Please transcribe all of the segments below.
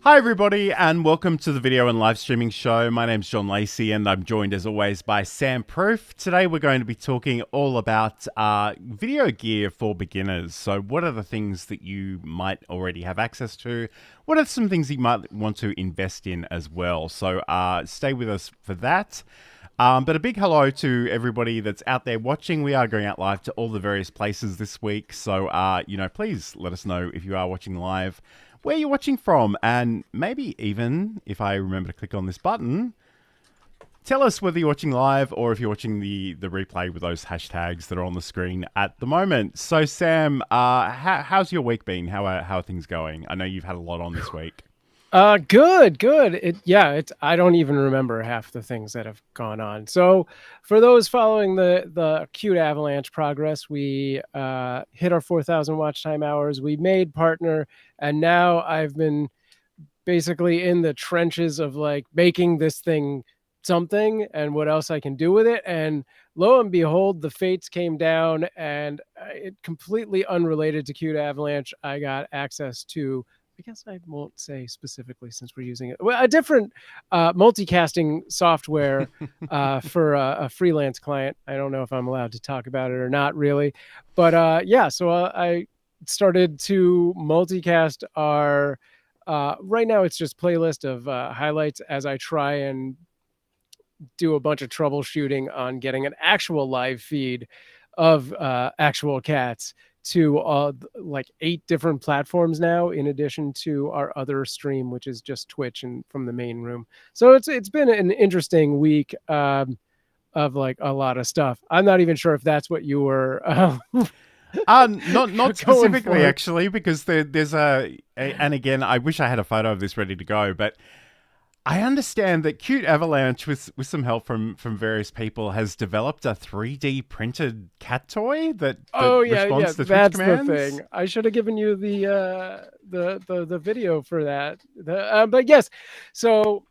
Hi everybody and welcome to the video and live streaming show. My name's John Lacey and I'm joined as always by Sam Proof. Today we're going to be talking all about video gear for beginners. So what are the things that you might already have access to? What are some things you might want to invest in as well? So stay with us for that. But a big hello to everybody that's out there watching. We are going out live to all the various places this week. So, please let us know if you are watching live, where you're watching from, and maybe even, if I remember to click on this button, tell us whether you're watching live or if you're watching the replay with those hashtags that are on the screen at the moment. So, Sam, how's your week been? How are things going? I know you've had a lot on this week. Good. I don't even remember half the things that have gone on. So for those following the Cute Avalanche progress, we hit our 4,000 watch time hours. We made partner, and now I've been basically in the trenches of like making this thing something and what else I can do with it. And lo and behold, the fates came down, and it completely unrelated to Cute Avalanche. I got access to, I guess I won't say specifically since we're using it, well, a different multicasting software for a freelance client. I don't know if I'm allowed to talk about it or not really, but so I started to multicast our, right now it's just playlist of highlights as I try and do a bunch of troubleshooting on getting an actual live feed of actual cats to like 8 different platforms now, in addition to our other stream, which is just Twitch and from the main room. So it's been an interesting week of like a lot of stuff. I'm not even sure if that's what you were Not going specifically for. actually, because there's and again, I wish I had a photo of this ready to go, but I understand that Cute Avalanche, with some help from various people, has developed a 3D printed cat toy that Oh yeah, responds to Twitch that's the commands. thing. I should have given you the video for that. But yes, so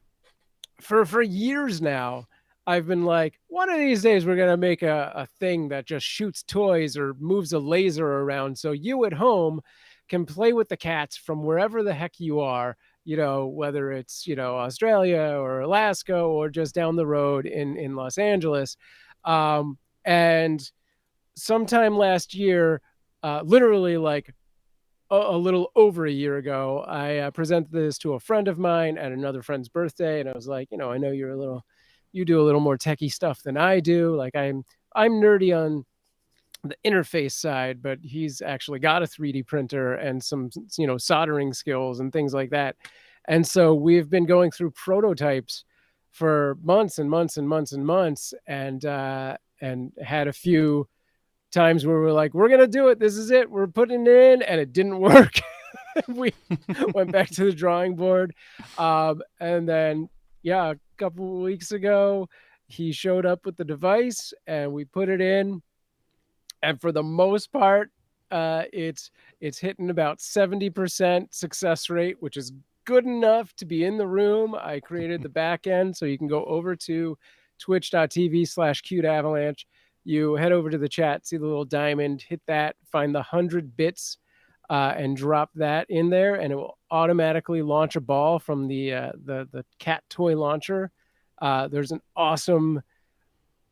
for years now, I've been like, one of these days we're gonna make a thing that just shoots toys or moves a laser around, so you at home can play with the cats from wherever the heck you are. Whether it's Australia or Alaska or just down the road in Los Angeles, and sometime last year, literally like a little over a year ago, I presented this to a friend of mine at another friend's birthday, and I was like, I know you do a little more techie stuff than I do. Like I'm nerdy on the interface side, but he's actually got a 3D printer and some soldering skills and things like that. And so we've been going through prototypes for months and months and months and months, and had a few times where we're like, we're gonna do it, this is it, we're putting it in, and it didn't work. We went back to the drawing board, and then a couple of weeks ago he showed up with the device and we put it in, and for the most part, it's hitting about 70% success rate, which is good enough to be in the room. I created the back end, so you can go over to twitch.tv/cute avalanche. You head over to the chat, see the little diamond, hit that, find the 100 bits, and drop that in there, and it will automatically launch a ball from the cat toy launcher. There's an awesome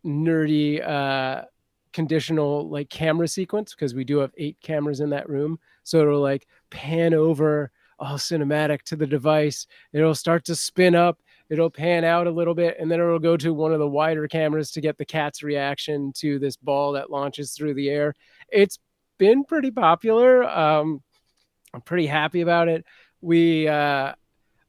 nerdy conditional like camera sequence, because we do have 8 cameras in that room, so it'll like pan over all cinematic to the device, it'll start to spin up, it'll pan out a little bit, and then it'll go to one of the wider cameras to get the cat's reaction to this ball that launches through the air. It's been pretty popular. I'm pretty happy about it.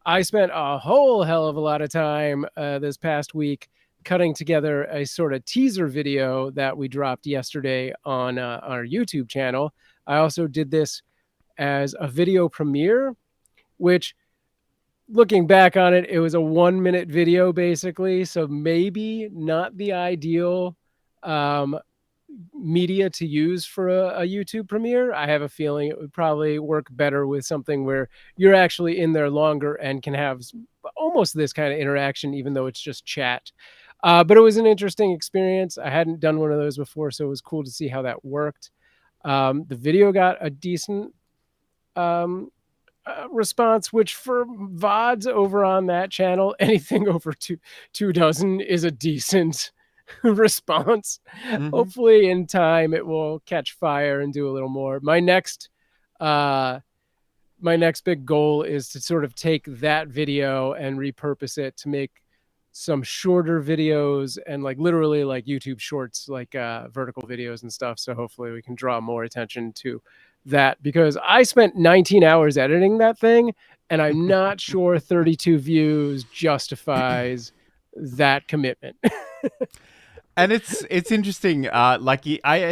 I spent a whole hell of a lot of time this past week cutting together a sort of teaser video that we dropped yesterday on our YouTube channel. I also did this as a video premiere, which, looking back on it, it was a 1-minute video basically, so maybe not the ideal media to use for a YouTube premiere. I have a feeling it would probably work better with something where you're actually in there longer and can have almost this kind of interaction, even though it's just chat. But it was an interesting experience. I hadn't done one of those before, so it was cool to see how that worked. The video got a decent response, which for VODs over on that channel, anything over two dozen is a decent response. Mm-hmm. Hopefully in time it will catch fire and do a little more. My next big goal is to sort of take that video and repurpose it to make some shorter videos and like literally like YouTube shorts, like vertical videos and stuff. So hopefully we can draw more attention to that, because I spent 19 hours editing that thing and I'm not sure 32 views justifies that commitment. And it's interesting. I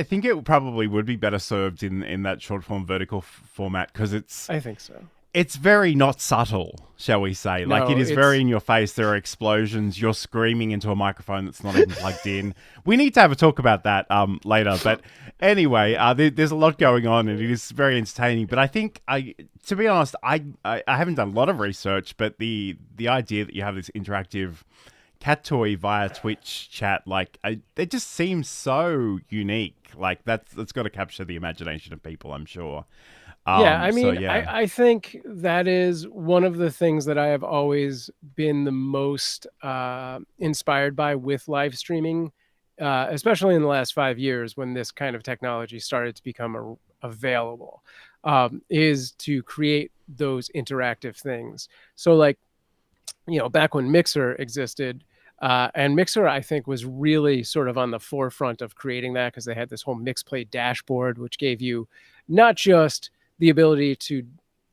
think it probably would be better served in that short form vertical format, because I think so. it's very not subtle, shall we say. Like, it is very in your face. There are explosions. You're screaming into a microphone that's not even plugged in. We need to have a talk about that later. But anyway, there's a lot going on, and it is very entertaining. But I think, to be honest, I haven't done a lot of research, but the idea that you have this interactive cat toy via Twitch chat, like, it just seems so unique. Like, that's got to capture the imagination of people, I'm sure. Yeah, I mean, I think that is one of the things that I have always been the most inspired by with live streaming, especially in the last 5 years when this kind of technology started to become available, is to create those interactive things. So like, back when Mixer existed, and Mixer, I think, was really sort of on the forefront of creating that, because they had this whole MixPlay dashboard, which gave you not just the ability to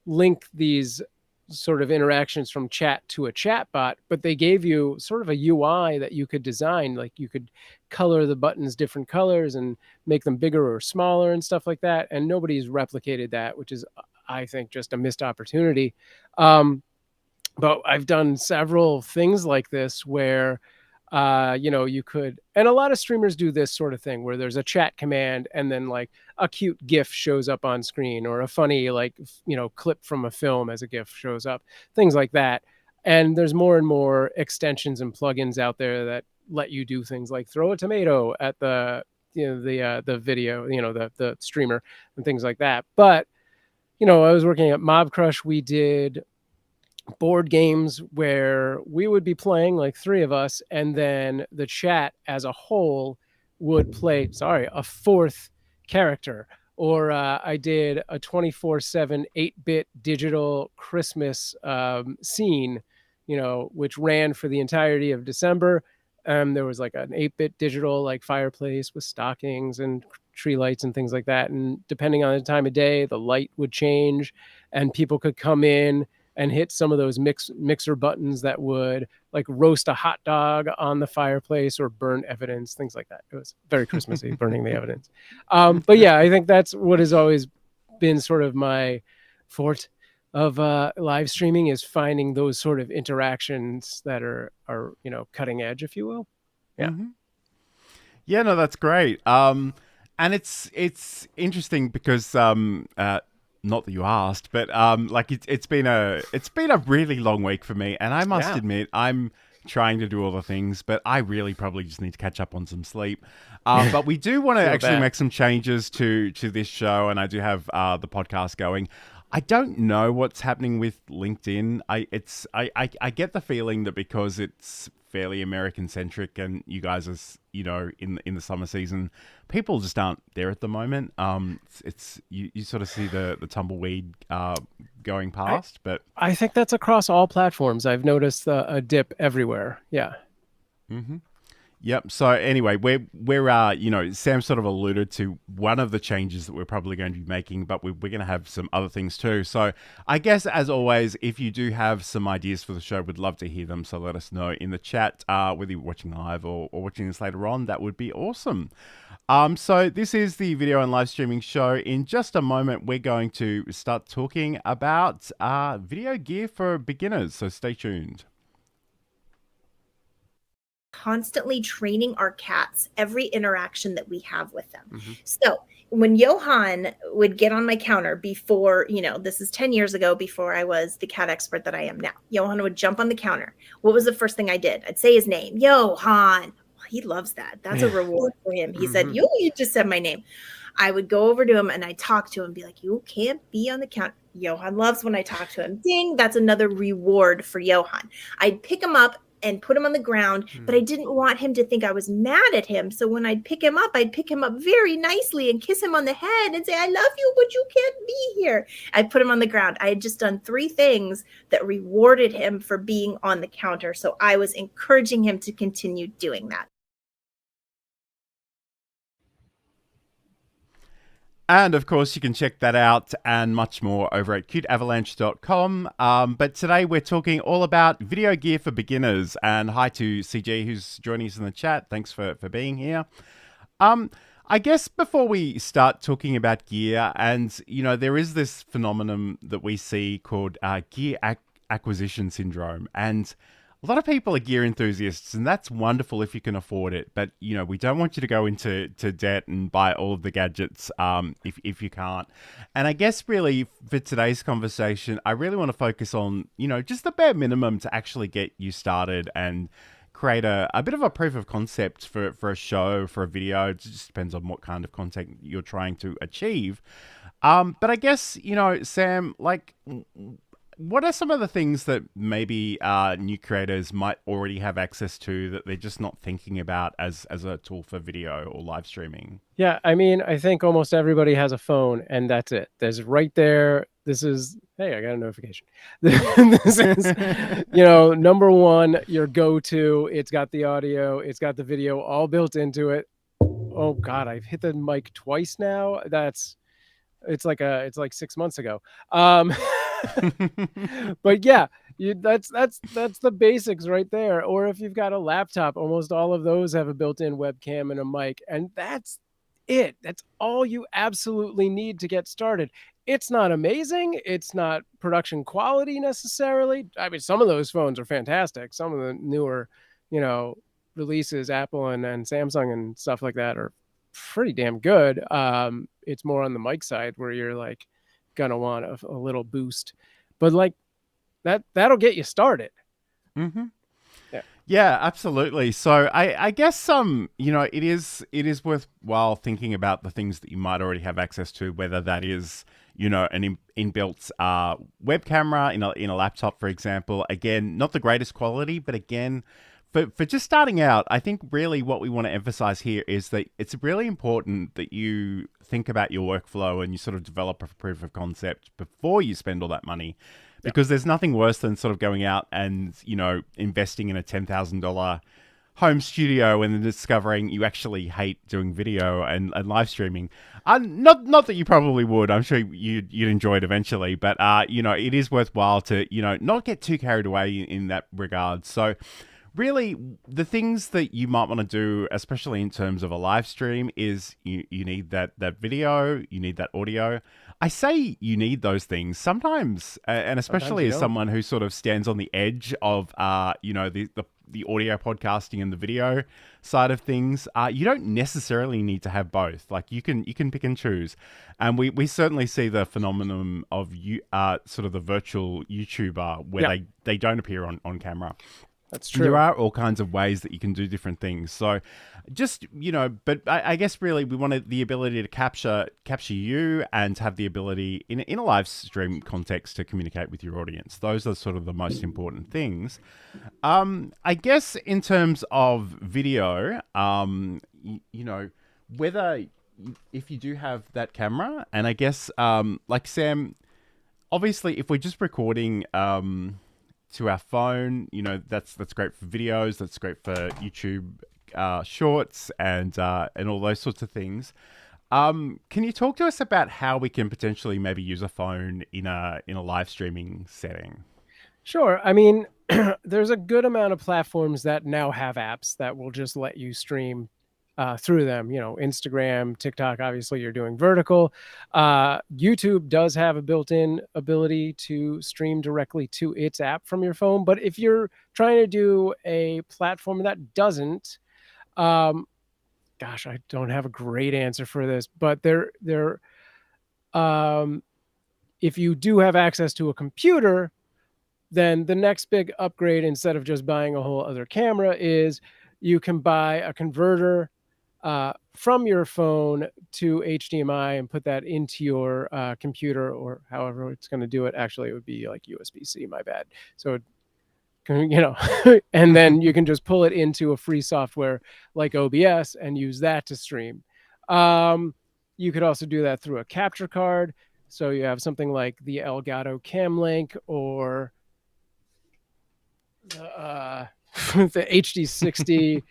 link these sort of interactions from chat to a chat bot, but they gave you sort of a UI that you could design. Like, you could color the buttons different colors and make them bigger or smaller and stuff like that. And nobody's replicated that, which is, I think, just a missed opportunity. But I've done several things like this where, you could, and a lot of streamers do this sort of thing where there's a chat command and then like a cute GIF shows up on screen, or a funny, like, clip from a film as a GIF shows up, things like that. And there's more and more extensions and plugins out there that let you do things like throw a tomato at the video, the streamer, and things like that. But, I was working at Mob Crush. We did board games where we would be playing, like 3 of us, and then the chat as a whole would play a 4th character. Or I did a 24/7 8-bit digital Christmas scene, which ran for the entirety of December. There was like an 8-bit digital like fireplace with stockings and tree lights and things like that, and depending on the time of day, the light would change and people could come in and hit some of those mixer buttons that would like roast a hot dog on the fireplace or burn evidence, things like that. It was very Christmassy, burning the evidence. But yeah, I think that's what has always been sort of my forte of live streaming, is finding those sort of interactions that are cutting edge, if you will. Yeah. Mm-hmm. Yeah, no, that's great. And it's interesting because not that you asked, but like it's been a really long week for me, and I must admit I'm trying to do all the things, but I really probably just need to catch up on some sleep. But we do want to actually make some changes to this show, and I do have the podcast going. I don't know what's happening with LinkedIn. I get the feeling that because it's fairly American centric, and you guys are in the summer season, people just aren't there at the moment. It's you sort of see the tumbleweed going past, but I think that's across all platforms. I've noticed a dip everywhere. Yeah. Mm-hmm. Yep. So anyway, we're Sam sort of alluded to one of the changes that we're probably going to be making, but we're going to have some other things too. So I guess, as always, if you do have some ideas for the show, we'd love to hear them. So let us know in the chat, whether you're watching live or watching this later on. That would be awesome. So this is the video and live streaming show. In just a moment, we're going to start talking about video gear for beginners. So stay tuned. Constantly training our cats every interaction that we have with them. Mm-hmm. So when Johan would get on my counter before, this is 10 years ago, before I was the cat expert that I am now, Johan would jump on the counter. What was the first thing I did? I'd say his name, Johan. he loves that. That's a reward for him. He said, you just said my name. I would go over to him and I talk to him and be like, you can't be on the count. Johan loves when I talk to him. Ding, that's another reward for Johan. I'd pick him up and put him on the ground, but I didn't want him to think I was mad at him. So when I'd pick him up very nicely and kiss him on the head and say, I love you, but you can't be here. I'd put him on the ground. I had just done 3 things that rewarded him for being on the counter. So I was encouraging him to continue doing that. And of course, you can check that out and much more over at cuteavalanche.com. But today we're talking all about video gear for beginners. And hi to CG who's joining us in the chat. Thanks for being here. I guess before we start talking about gear, and there is this phenomenon that we see called gear acquisition syndrome. And a lot of people are gear enthusiasts, and that's wonderful if you can afford it. But, we don't want you to go into debt and buy all of the gadgets if you can't. And I guess really for today's conversation, I really want to focus on, just the bare minimum to actually get you started and create a bit of a proof of concept for a show, for a video. It just depends on what kind of content you're trying to achieve. But I guess, Sam, what are some of the things that maybe new creators might already have access to that they're just not thinking about as a tool for video or live streaming? Yeah, I mean, I think almost everybody has a phone, and that's it. There's right there. This is, hey, I got a notification. This is, number one, your go-to. It's got the audio, it's got the video all built into it. Oh God, I've hit the mic twice now. It's like 6 months ago. But yeah, that's the basics right there. Or if you've got a laptop, almost all of those have a built-in webcam and a mic, and that's it. That's all you absolutely need to get started. It's not amazing. It's not production quality necessarily. I mean, some of those phones are fantastic. Some of the newer, releases, Apple and Samsung and stuff like that, are pretty damn good. It's more on the mic side where you're like gonna want a little boost, but that'll get you started. Yeah, absolutely. So I guess it is worthwhile thinking about the things that you might already have access to, whether that is an inbuilt web camera in a laptop, for example. Again, not the greatest quality, but again, for just starting out, I think really what we want to emphasize here is that it's really important that you think about your workflow and you sort of develop a proof of concept before you spend all that money. Because there's nothing worse than sort of going out and, investing in a $10,000 home studio and then discovering you actually hate doing video and live streaming. Not that you probably would. I'm sure you'd enjoy it eventually. But, it is worthwhile to, not get too carried away in that regard. So really, the things that you might want to do, especially in terms of a live stream, is you need that video, you need that audio. I say you need those things sometimes, and especially as someone who sort of stands on the edge of, the audio podcasting and the video side of things. You don't necessarily need to have both. Like you can pick and choose, and we certainly see the phenomenon of sort of the virtual YouTuber where they don't appear on camera. That's true. There are all kinds of ways that you can do different things. So just, but I guess really we wanted the ability to capture you and have the ability in a live stream context to communicate with your audience. Those are sort of the most important things. I guess in terms of video, whether if you do have that camera, and I guess like Sam, obviously if we're just recording to our phone, that's great for videos, that's great for YouTube shorts and all those sorts of things. Can you talk to us about how we can potentially maybe use a phone in a live streaming setting? Sure. I mean, there's a good amount of platforms that now have apps that will just let you stream through them. Instagram, TikTok, obviously you're doing vertical. YouTube does have a built-in ability to stream directly to its app from your phone. But if you're trying to do a platform that doesn't, gosh, I don't have a great answer for this, but if you do have access to a computer, then the next big upgrade, instead of just buying a whole other camera, is you can buy a converter from your phone to HDMI and put that into your computer, or however it's going to do it. Actually, it would be like USB-C, my bad. So, and then you can just pull it into a free software like OBS and use that to stream. You could also do that through a capture card. So you have something like the Elgato Camlink or the HD60.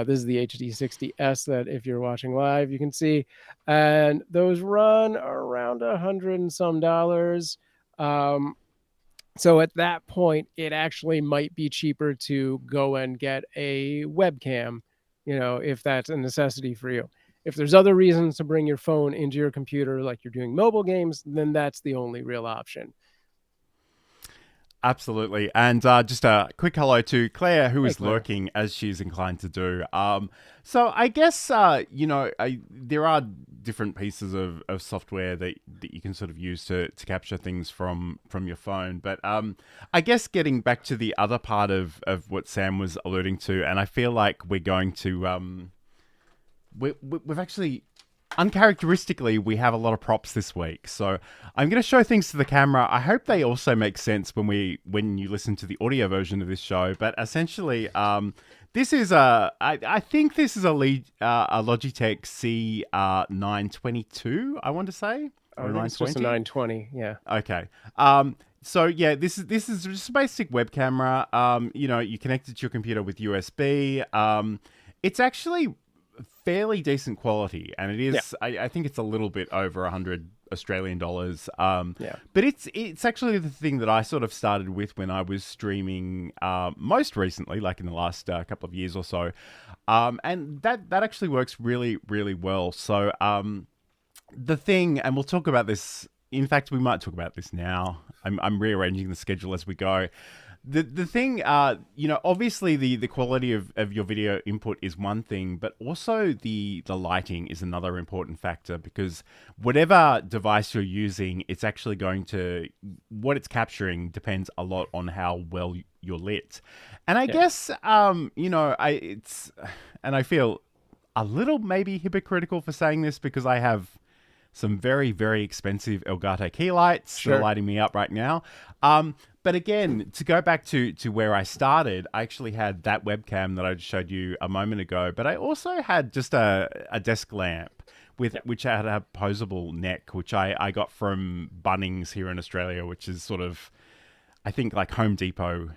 This is the HD60S that if you're watching live, you can see. And those run around $100 and some. So at that point, it actually might be cheaper to go and get a webcam, if that's a necessity for you. If there's other reasons to bring your phone into your computer, like you're doing mobile games, then that's the only real option. Absolutely. And just a quick hello to Claire, who is lurking as she's inclined to do. So I guess, there are different pieces of software that you can sort of use to capture things from your phone. But I guess getting back to the other part of what Sam was alluding to, and I feel like we're going to... We've actually... Uncharacteristically, we have a lot of props this week, so I'm going to show things to the camera. I hope they also make sense when you listen to the audio version of this show. But essentially, this is I think this is a Logitech C922. I want to say, or 920. It's just a 920, yeah. Okay. So yeah, this is just a basic web camera. You connect it to your computer with USB. It's actually fairly decent quality, and it is. I think it's a little bit over 100 Australian dollars. But it's actually the thing that I sort of started with when I was streaming most recently, like in the last couple of years or so, and that actually works really, really well. So the thing, and we'll talk about this. In fact, we might talk about this now. I'm rearranging the schedule as we go. The thing, obviously the quality of your video input is one thing, but also the lighting is another important factor, because whatever device you're using, it's actually what it's capturing depends a lot on how well you're lit. And I guess, and I feel a little maybe hypocritical for saying this, because I have some very, very expensive Elgato key lights that are lighting me up right now. But again, to go back to where I started, I actually had that webcam that I just showed you a moment ago, but I also had just a desk lamp which had a posable neck, which I got from Bunnings here in Australia, which is sort of, I think, like Home Depot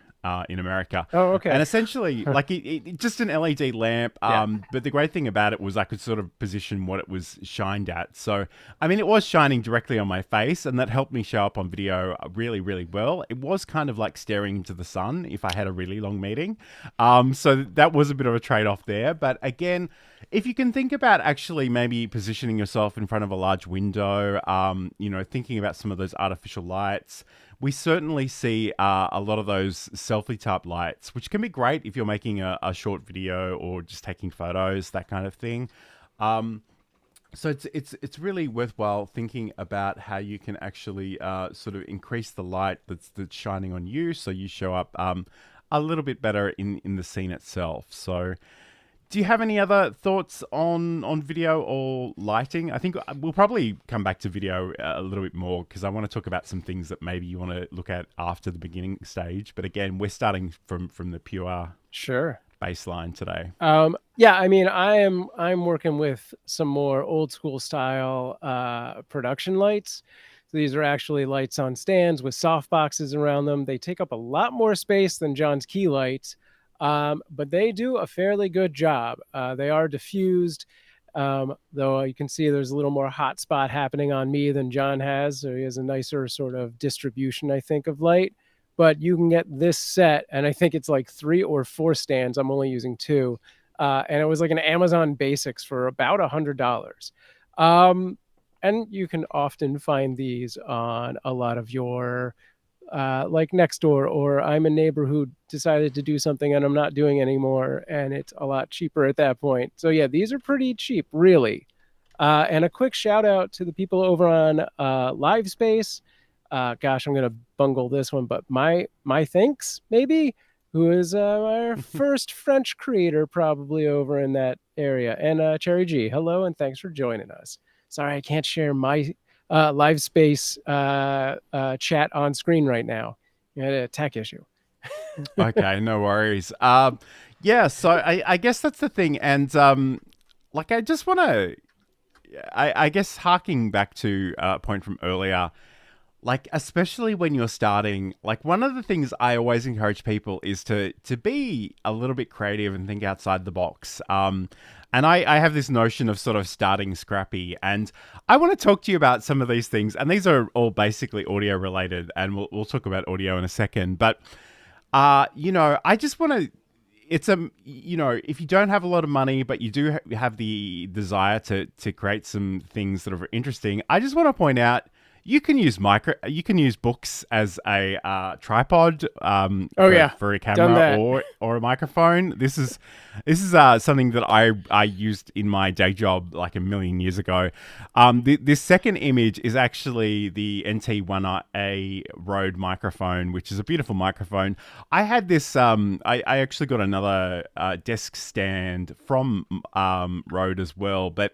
in America. Oh, okay. And essentially, like it just an LED lamp. But the great thing about it was I could sort of position what it was shined at. So, I mean, it was shining directly on my face, and that helped me show up on video really, really well. It was kind of like staring into the sun if I had a really long meeting. So that was a bit of a trade-off there. But again, if you can think about actually maybe positioning yourself in front of a large window, thinking about some of those artificial lights, we certainly see a lot of those selfie type lights, which can be great if you're making a short video or just taking photos, that kind of thing. So it's really worthwhile thinking about how you can actually sort of increase the light that's shining on you, so you show up a little bit better in the scene itself. So, do you have any other thoughts on video or lighting? I think we'll probably come back to video a little bit more, because I want to talk about some things that maybe you want to look at after the beginning stage. But again, we're starting from the pure baseline today. I mean, I'm working with some more old school style production lights. So these are actually lights on stands with soft boxes around them. They take up a lot more space than John's key lights. But they do a fairly good job. They are diffused, though you can see there's a little more hot spot happening on me than John has. So he has a nicer sort of distribution, I think, of light. But you can get this set, and I think it's like 3 or 4 stands. I'm only using 2. And it was like an Amazon Basics for about $100. And you can often find these on a lot of your... like Nextdoor, or I'm a neighbor who decided to do something and I'm not doing anymore, and it's a lot cheaper at that point. So yeah, these are pretty cheap, really. And a quick shout out to the people over on Livespace. Gosh, I'm gonna bungle this one, but my thanks maybe, who is our first French creator probably over in that area. And Cherry G, hello and thanks for joining us. Sorry, I can't share my live space chat on screen right now. You had a tech issue. Okay, no worries. Yeah, so I guess that's the thing. And like, I just want to, I guess, harking back to a point from earlier, like, especially when you're starting, like, one of the things I always encourage people is to be a little bit creative and think outside the box. And I have this notion of sort of starting scrappy, and I want to talk to you about some of these things. And these are all basically audio related, and we'll talk about audio in a second. But you know, I just want to. It's you know, if you don't have a lot of money, but you do have the desire to create some things that are interesting, I just want to point out. You can use books as a tripod for a camera or a microphone. This is something that I used in my day job like a million years ago. This second image is actually the NT1A Rode microphone, which is a beautiful microphone. I had this. I actually got another desk stand from Rode as well, but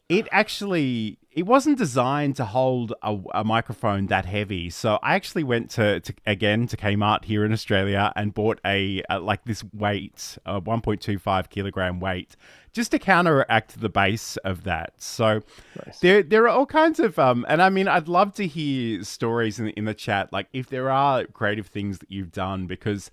it wasn't designed to hold a microphone that heavy. So I actually went to Kmart here in Australia and bought a like this weight, a 1.25 kilogram weight, just to counteract the bass of that. So nice. There are all kinds of, and I mean, I'd love to hear stories in the chat, like if there are creative things that you've done, because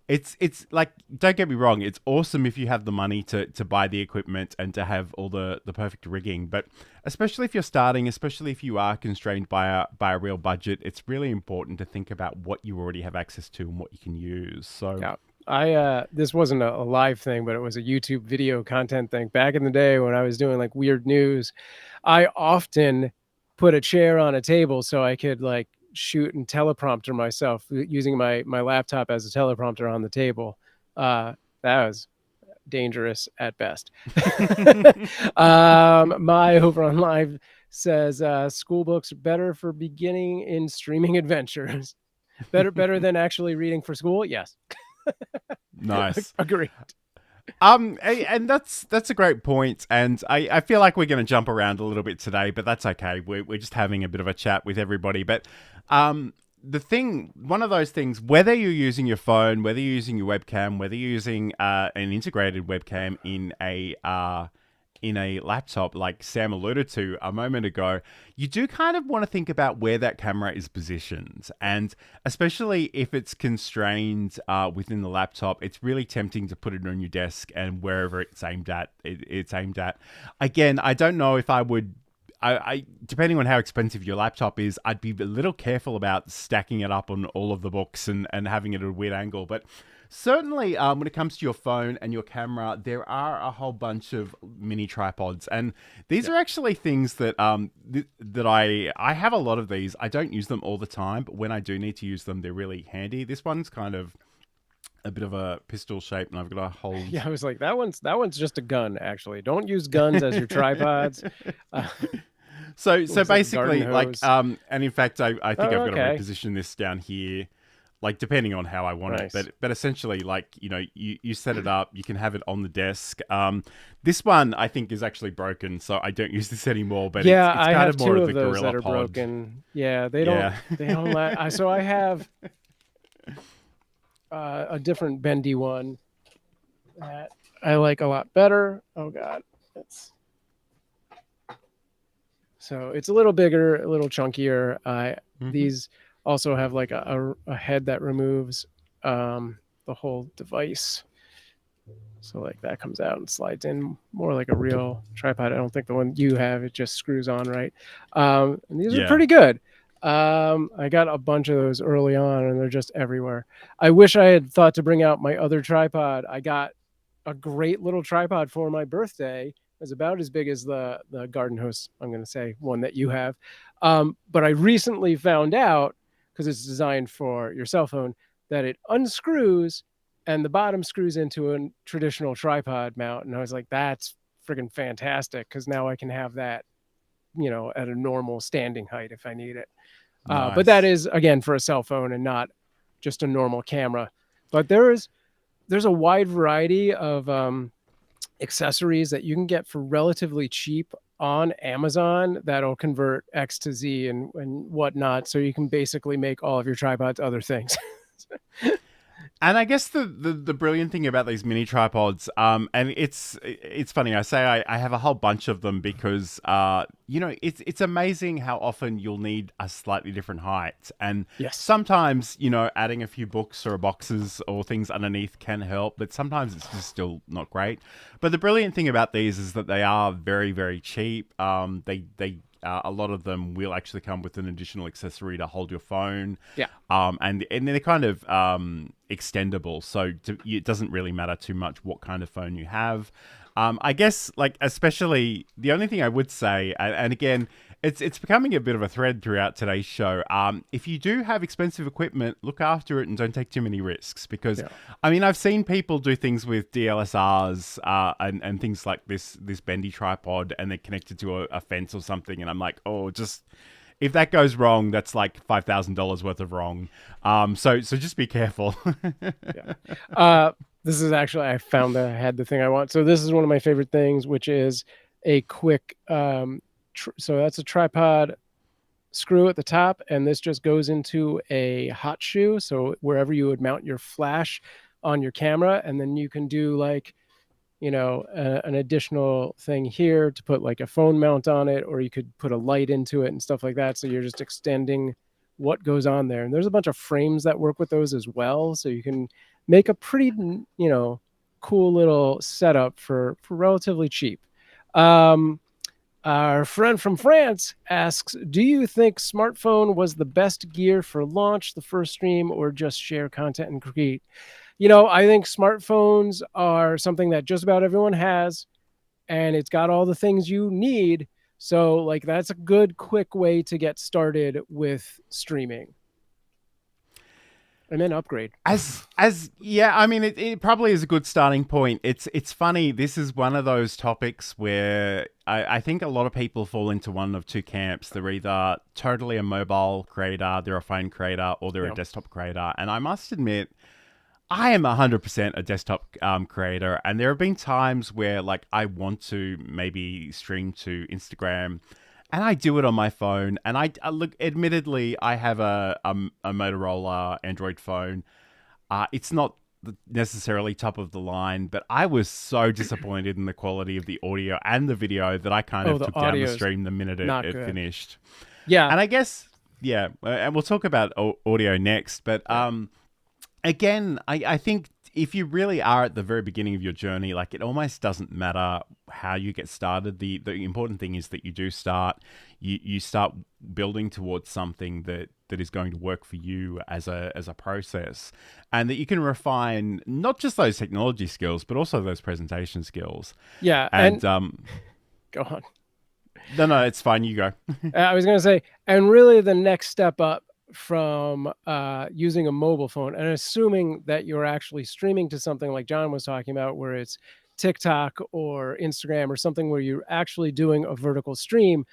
it's like, don't get me wrong, it's awesome if you have the money to buy the equipment and to have all the perfect rigging. But especially if you're starting, especially if you are constrained by a real budget, it's really important to think about what you already have access to and what you can use. So yeah, this wasn't a live thing, but it was a YouTube video content thing. Back in the day when I was doing like weird news, I often put a chair on a table so I could like shoot and teleprompter myself using my laptop as a teleprompter on the table. That was dangerous at best. My over on live says school books better for beginning in streaming adventures. better than actually reading for school. Yes. Nice. Agreed. And that's a great point, and I feel like we're going to jump around a little bit today, but that's okay. We're just having a bit of a chat with everybody. But one of those things, whether you're using your phone, whether you're using your webcam, whether you're using an integrated webcam in a laptop, like Sam alluded to a moment ago, you do kind of want to think about where that camera is positioned. And especially if it's constrained within the laptop, it's really tempting to put it on your desk and wherever it's aimed at, it's aimed at. Again, I don't know if I would, depending on how expensive your laptop is, I'd be a little careful about stacking it up on all of the books and having it at a weird angle. But certainly, when it comes to your phone and your camera, there are a whole bunch of mini tripods, and these are actually things that that I have a lot of these. I don't use them all the time, but when I do need to use them, they're really handy. This one's kind of a bit of a pistol shape, and I've got a whole. Yeah, I was like, that one's just a gun. Actually, don't use guns as your tripods. So basically, like, and in fact, I think I've got to reposition this down here. Like, depending on how I want it, but essentially, like, you know, you set it up, you can have it on the desk. This one I think is actually broken, so I don't use this anymore. But yeah, it's kind of more of the those gorilla that are pod. broken. Yeah, they don't. So I have a different bendy one that I like a lot better. Oh God, so it's a little bigger, a little chunkier. These also have like a head that removes the whole device. So like that comes out and slides in more like a real tripod. I don't think the one you have, it just screws on, right? And these are pretty good. I got a bunch of those early on and they're just everywhere. I wish I had thought to bring out my other tripod. I got a great little tripod for my birthday. It was about as big as the garden hose, I'm going to say, one that you have. But I recently found out, because it's designed for your cell phone, that it unscrews and the bottom screws into a traditional tripod mount. And I was like, that's friggin' fantastic, because now I can have that, you know, at a normal standing height if I need it. Nice. But that is, again, for a cell phone and not just a normal camera. But there is there's a wide variety of accessories that you can get for relatively cheap on Amazon that'll convert X to Z and whatnot. So you can basically make all of your tripods other things. And I guess the brilliant thing about these mini tripods, and it's funny, I say I have a whole bunch of them because, you know, it's amazing how often you'll need a slightly different height. And Yes. sometimes, you know, adding a few books or boxes or things underneath can help, but sometimes it's just still not great. But the brilliant thing about these is that they are very, very cheap. A lot of them will actually come with an additional accessory to hold your phone. Yeah. And they're kind of extendable, so it doesn't really matter too much what kind of phone you have. I guess, like, especially the only thing I would say, and again, it's becoming a bit of a thread throughout today's show. If you do have expensive equipment, look after it and don't take too many risks, because I mean, I've seen people do things with DLSRs and things like this bendy tripod, and they're connected to a fence or something, and I'm like, oh, just if that goes wrong, that's like $5,000 worth of wrong. So just be careful. This is actually, I found that I had the thing I want. So this is one of my favorite things, which is a quick, so that's a tripod screw at the top, and this just goes into a hot shoe. So wherever you would mount your flash on your camera, and then you can do like, you know, an additional thing here to put like a phone mount on it, or you could put a light into it and stuff like that. So you're just extending what goes on there. And there's a bunch of frames that work with those as well. So you can make a pretty, you know, cool little setup for relatively cheap. Our friend from France asks, do you think smartphone was the best gear for launch, the first stream, or just share content and create? You know, I think smartphones are something that just about everyone has, and it's got all the things you need. So, like, that's a good, quick way to get started with streaming. And then upgrade. Yeah, I mean, it probably is a good starting point. It's funny. This is one of those topics where I think a lot of people fall into one of two camps. They're either totally a mobile creator, they're a phone creator, or they're a desktop creator. And I must admit, I am 100% a desktop creator. And there have been times where, like, I want to maybe stream to Instagram, and I do it on my phone. And I look, admittedly, I have a Motorola Android phone. It's not necessarily top of the line, but I was so disappointed in the quality of the audio and the video that I kind of took down the stream the minute it finished. Yeah. And I guess, and we'll talk about audio next. But again, I think if you really are at the very beginning of your journey, like, it almost doesn't matter how you get started. The important thing is that you do start. You start building towards something that is going to work for you as a process, and that you can refine not just those technology skills, but also those presentation skills. Yeah, and go on. No, it's fine. You go. I was going to say, and really the next step up from using a mobile phone, and assuming that you're actually streaming to something like John was talking about, where it's TikTok or Instagram or something where you're actually doing a vertical stream.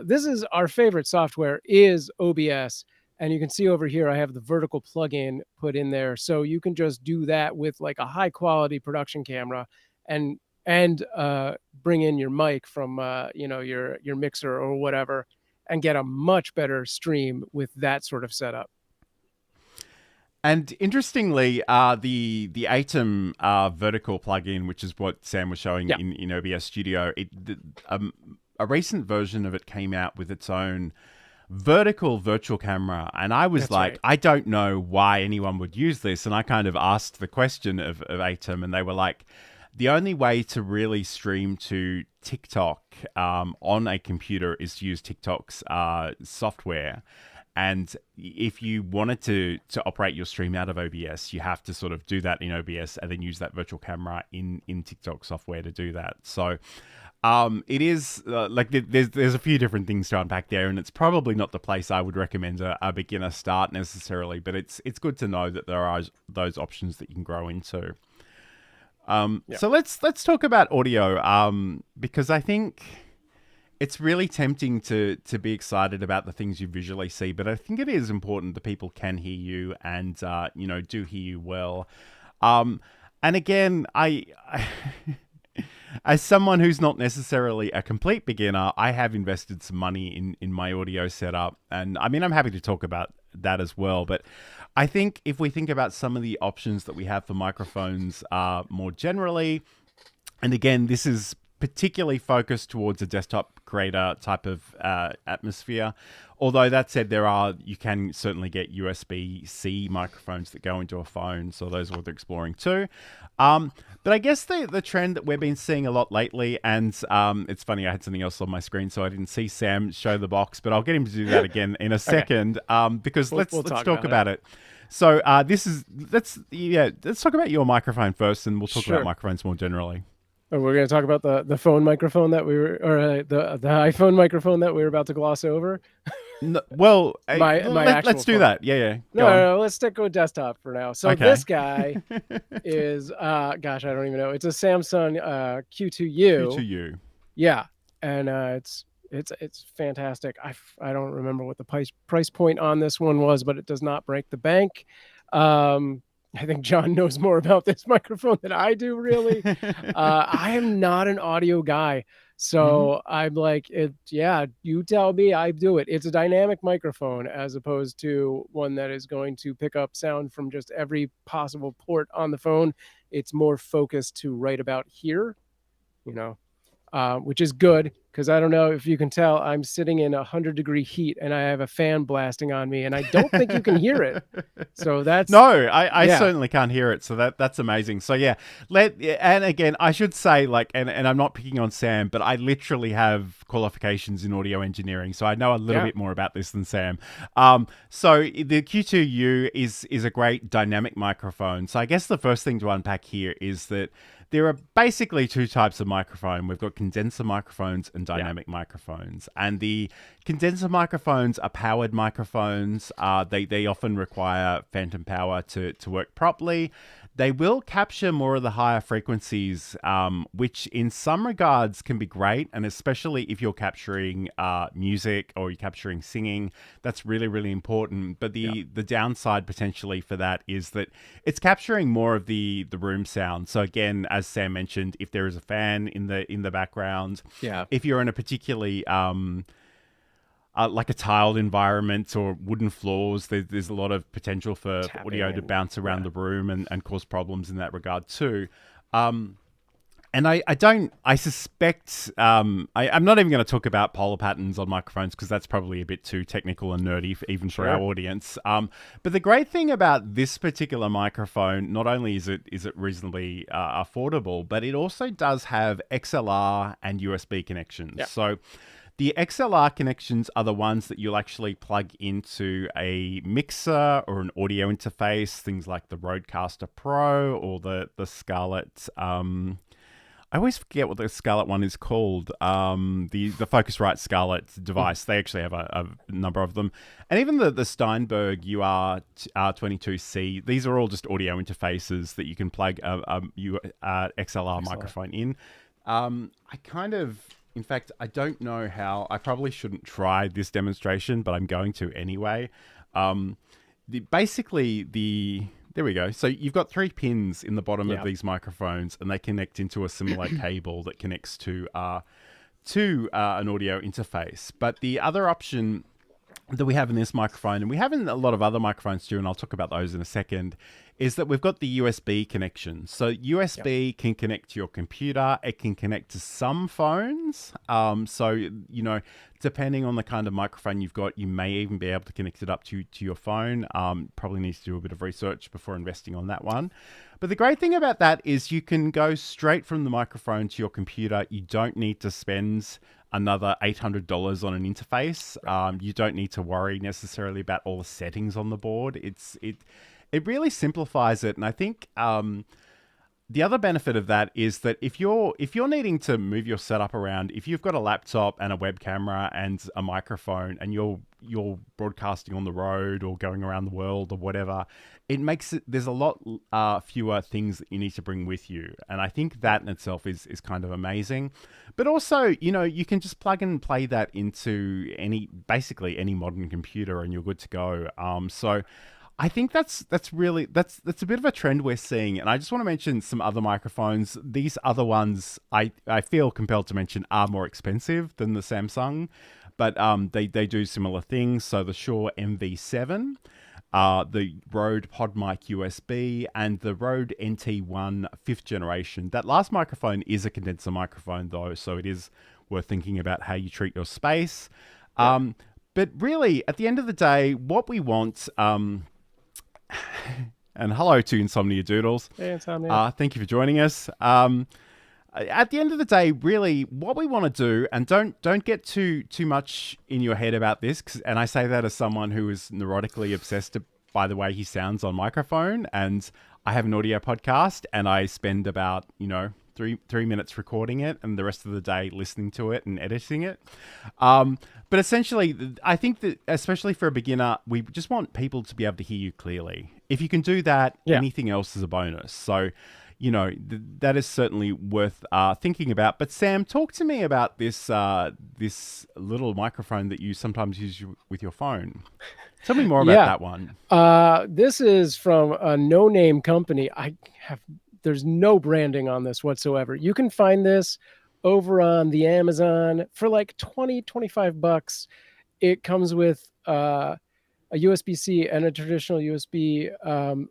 This is our favorite software, is OBS. And you can see over here, I have the vertical plugin put in there. So you can just do that with like a high quality production camera and bring in your mic from, you know, your mixer or whatever, and get a much better stream with that sort of setup. And interestingly, the Atom vertical plugin, which is what Sam was showing in OBS Studio, a recent version of it came out with its own vertical virtual camera. And I was I don't know why anyone would use this. And I kind of asked the question of Atom, and they were like, the only way to really stream to TikTok on a computer is to use TikTok's software. And if you wanted to operate your stream out of OBS, you have to sort of do that in OBS and then use that virtual camera in TikTok software to do that. So it is like there's a few different things to unpack there, and it's probably not the place I would recommend a beginner start necessarily, but it's good to know that there are those options that you can grow into. So let's talk about audio, because I think it's really tempting to be excited about the things you visually see, but I think it is important that people can hear you and, you know, do hear you well. And again, I as someone who's not necessarily a complete beginner, I have invested some money in my audio setup. And I mean, I'm happy to talk about that as well. But I think if we think about some of the options that we have for microphones more generally, and again, this is particularly focused towards a desktop creator type of atmosphere. Although that said, you can certainly get USB-C microphones that go into a phone, so those are worth exploring too. But I guess the trend that we've been seeing a lot lately, and it's funny, I had something else on my screen, so I didn't see Sam show the box, but I'll get him to do that again in a second, because let's talk about it. So let's talk about your microphone first, and we'll talk about microphones more generally. Oh, we're going to talk about the phone microphone that we were, or the iPhone microphone that we were about to gloss over. No, well, let's do phone. that. Yeah. No, let's stick with desktop for now. So this guy is, gosh, I don't even know. It's a Samsung Q2U. Q2U. Yeah, and it's fantastic. I don't remember what the price point on this one was, but it does not break the bank. I think John knows more about this microphone than I do, really. I am not an audio guy. So I'm like, you tell me, I do it. It's a dynamic microphone as opposed to one that is going to pick up sound from just every possible port on the phone. It's more focused to right about here, which is good. Because I don't know if you can tell, I'm sitting in 100-degree heat and I have a fan blasting on me, and I don't think you can hear it. So that's I certainly can't hear it. So that's amazing. So yeah, and again, I should say, and I'm not picking on Sam, but I literally have qualifications in audio engineering, so I know a little bit more about this than Sam. So the Q2U is a great dynamic microphone. So I guess the first thing to unpack here is that there are basically two types of microphone. We've got condenser microphones and dynamic microphones. And the condenser microphones are powered microphones. They often require phantom power to work properly. They will capture more of the higher frequencies, which in some regards can be great. And especially if you're capturing music or you're capturing singing, that's really, really important. But the downside potentially for that is that it's capturing more of the room sound. So again, as Sam mentioned, if there is a fan in the background, if you're in a particularly like a tiled environment or wooden floors, there's a lot of potential for audio to bounce around the room and cause problems in that regard too. And I suspect, I'm not even going to talk about polar patterns on microphones because that's probably a bit too technical and nerdy even for our audience. But the great thing about this particular microphone, not only is it reasonably affordable, but it also does have XLR and USB connections. Yeah. So the XLR connections are the ones that you'll actually plug into a mixer or an audio interface, things like the Rodecaster Pro or the Scarlett. I always forget what the Scarlett one is called. The Focusrite Scarlett device. They actually have a number of them, and even the Steinberg UR22C. These are all just audio interfaces that you can plug a XLR microphone in. In fact, I don't know how. I probably shouldn't try this demonstration, but I'm going to anyway. There we go. So you've got 3 pins in the bottom of these microphones, and they connect into a similar cable that connects to an audio interface. But the other option that we have in this microphone, and we have in a lot of other microphones too, and I'll talk about those in a second, is that we've got the USB connection. So USB can connect to your computer. It can connect to some phones. So, depending on the kind of microphone you've got, you may even be able to connect it up to your phone. Probably need to do a bit of research before investing on that one. But the great thing about that is you can go straight from the microphone to your computer. You don't need to spend another $800 on an interface. You don't need to worry necessarily about all the settings on the board. It really simplifies it, and I think the other benefit of that is that if you're needing to move your setup around, if you've got a laptop and a web camera and a microphone, and you're broadcasting on the road or going around the world or whatever, there's a lot fewer things that you need to bring with you, and I think that in itself is kind of amazing. But also, you can just plug and play that into basically any modern computer, and you're good to go. So I think that's really that's a bit of a trend we're seeing, and I just want to mention some other microphones. These other ones, I feel compelled to mention, are more expensive than the Samsung, but they do similar things. So the Shure MV7, the Rode PodMic USB, and the Rode NT1 5th generation. That last microphone is a condenser microphone though, so it is worth thinking about how you treat your space. Yeah. But really, at the end of the day, what we want. And hello to Insomnia Doodles. Hey, Insomnia. Thank you for joining us. At the end of the day, really, what we want to do, and don't get too much in your head about this, and I say that as someone who is neurotically obsessed by the way he sounds on microphone, and I have an audio podcast, and I spend about 3 minutes recording it, and the rest of the day listening to it and editing it. But essentially, I think that especially for a beginner, we just want people to be able to hear you clearly. If you can do that, anything else is a bonus. So, that is certainly worth thinking about. But Sam, talk to me about this this little microphone that you sometimes use with your phone. Tell me more about that one. This is from a no-name company. There's no branding on this whatsoever. You can find this over on the Amazon for like $20-25. It comes with a USB-C and a traditional USB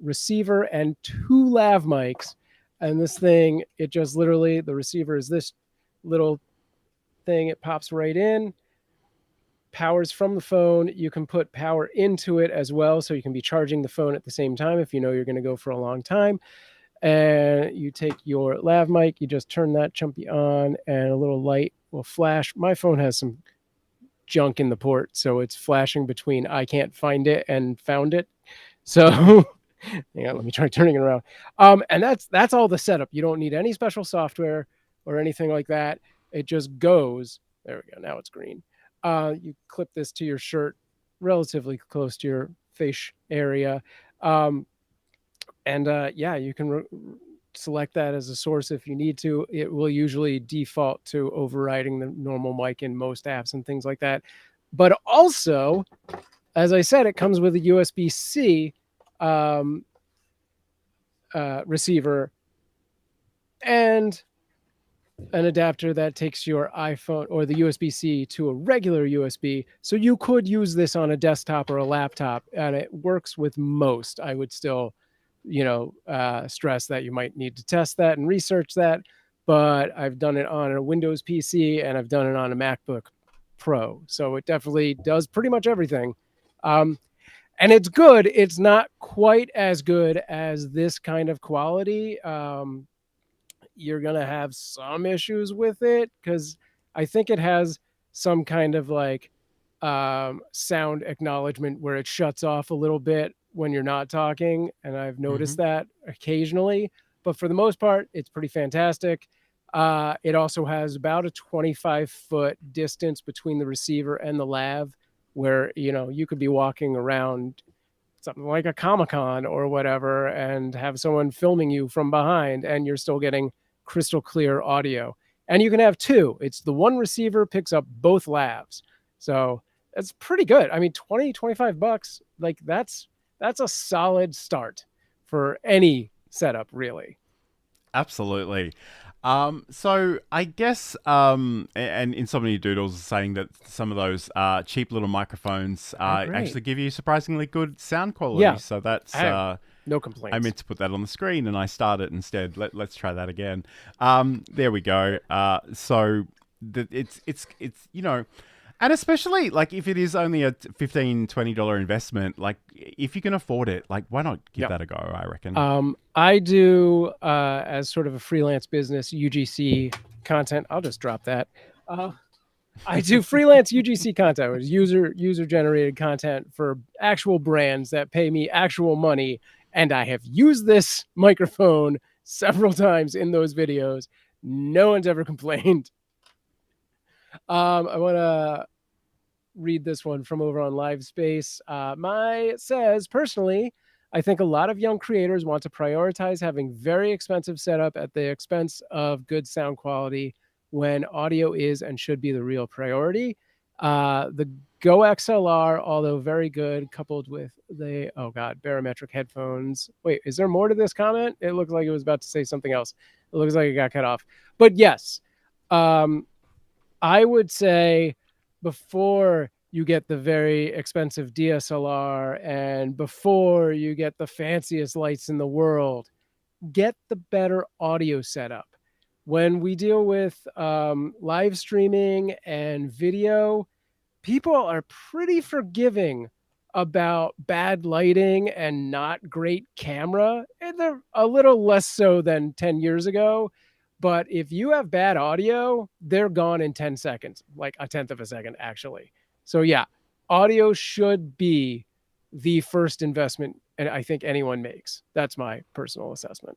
receiver and 2 lav mics. And this thing, it just literally, the receiver is this little thing. It pops right in, powers from the phone. You can put power into it as well, so you can be charging the phone at the same time if you know you're going to go for a long time. And you take your lav mic, you just turn that chumpy on, and a little light will flash. My phone has some junk in the port, so it's flashing between I can't find it and found it. So let me try turning it around. And that's all the setup. You don't need any special software or anything like that. It just goes. There we go. Now it's green. You clip this to your shirt, relatively close to your face area. You can select that as a source if you need to. It will usually default to overriding the normal mic in most apps and things like that. But also, as I said, it comes with a USB-C receiver and an adapter that takes your iPhone or the USB-C to a regular USB. So you could use this on a desktop or a laptop, and it works with most. I would still stress that you might need to test that and research that, but I've done it on a Windows PC and I've done it on a MacBook Pro. So it definitely does pretty much everything. And it's good. It's not quite as good as this kind of quality. You're going to have some issues with it because I think it has some kind of like sound acknowledgement where it shuts off a little bit when you're not talking, and I've noticed that occasionally, but for the most part, it's pretty fantastic. It also has about a 25-foot distance between the receiver and the lav, where you could be walking around something like a Comic-Con or whatever and have someone filming you from behind, and you're still getting crystal clear audio. And you can have 2. It's the one receiver picks up both lavs, so it's pretty good. I mean, $20-25, like that's a solid start for any setup, really. Absolutely. So I guess, and Insomnia Doodles is saying that some of those cheap little microphones actually give you surprisingly good sound quality. Yeah. So that's no complaints. I meant to put that on the screen and I started instead. Let's try that again. There we go. So it's and especially like if it is only a $15-20 investment, like if you can afford it, like why not give that a go? I reckon. I do as sort of a freelance business UGC content. I'll just drop that. I do freelance UGC content, which is user generated content for actual brands that pay me actual money, and I have used this microphone several times in those videos. No one's ever complained. I want to read this one from over on Livespace. It says, personally, I think a lot of young creators want to prioritize having very expensive setup at the expense of good sound quality when audio is and should be the real priority. The Go XLR, although very good, coupled with the barometric headphones. Wait, is there more to this comment? It looks like it was about to say something else. It looks like it got cut off. But yes, I would say before you get the very expensive DSLR and before you get the fanciest lights in the world, get the better audio setup. When we deal with live streaming and video, people are pretty forgiving about bad lighting and not great camera. And they're a little less so than 10 years ago. But if you have bad audio, they're gone in 10 seconds, like a tenth of a second, actually. So yeah, audio should be the first investment and I think anyone makes. That's my personal assessment.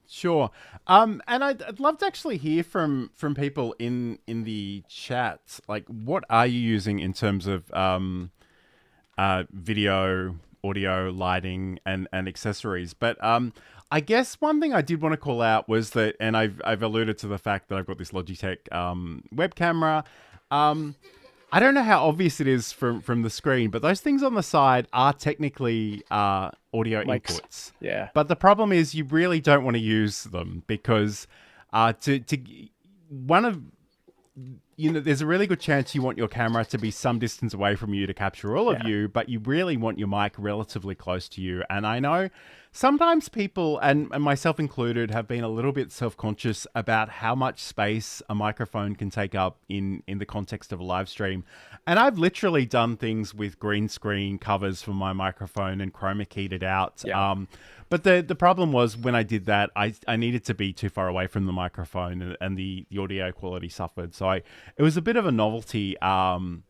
Sure. And I'd love to actually hear from people in the chat. Like, what are you using in terms of video, audio, lighting, and accessories? But I guess one thing I did want to call out was that, and I've alluded to the fact that I've got this Logitech web camera. I don't know how obvious it is from the screen, but those things on the side are technically audio inputs. Yeah. But the problem is you really don't want to use them because there's a really good chance you want your camera to be some distance away from you to capture all of you, but you really want your mic relatively close to you. And I know sometimes people, and myself included, have been a little bit self-conscious about how much space a microphone can take up in the context of a live stream. And I've literally done things with green screen covers for my microphone and chroma keyed it out. Yeah. But the problem was when I did that, I needed to be too far away from the microphone and the audio quality suffered. So it was a bit of a novelty. And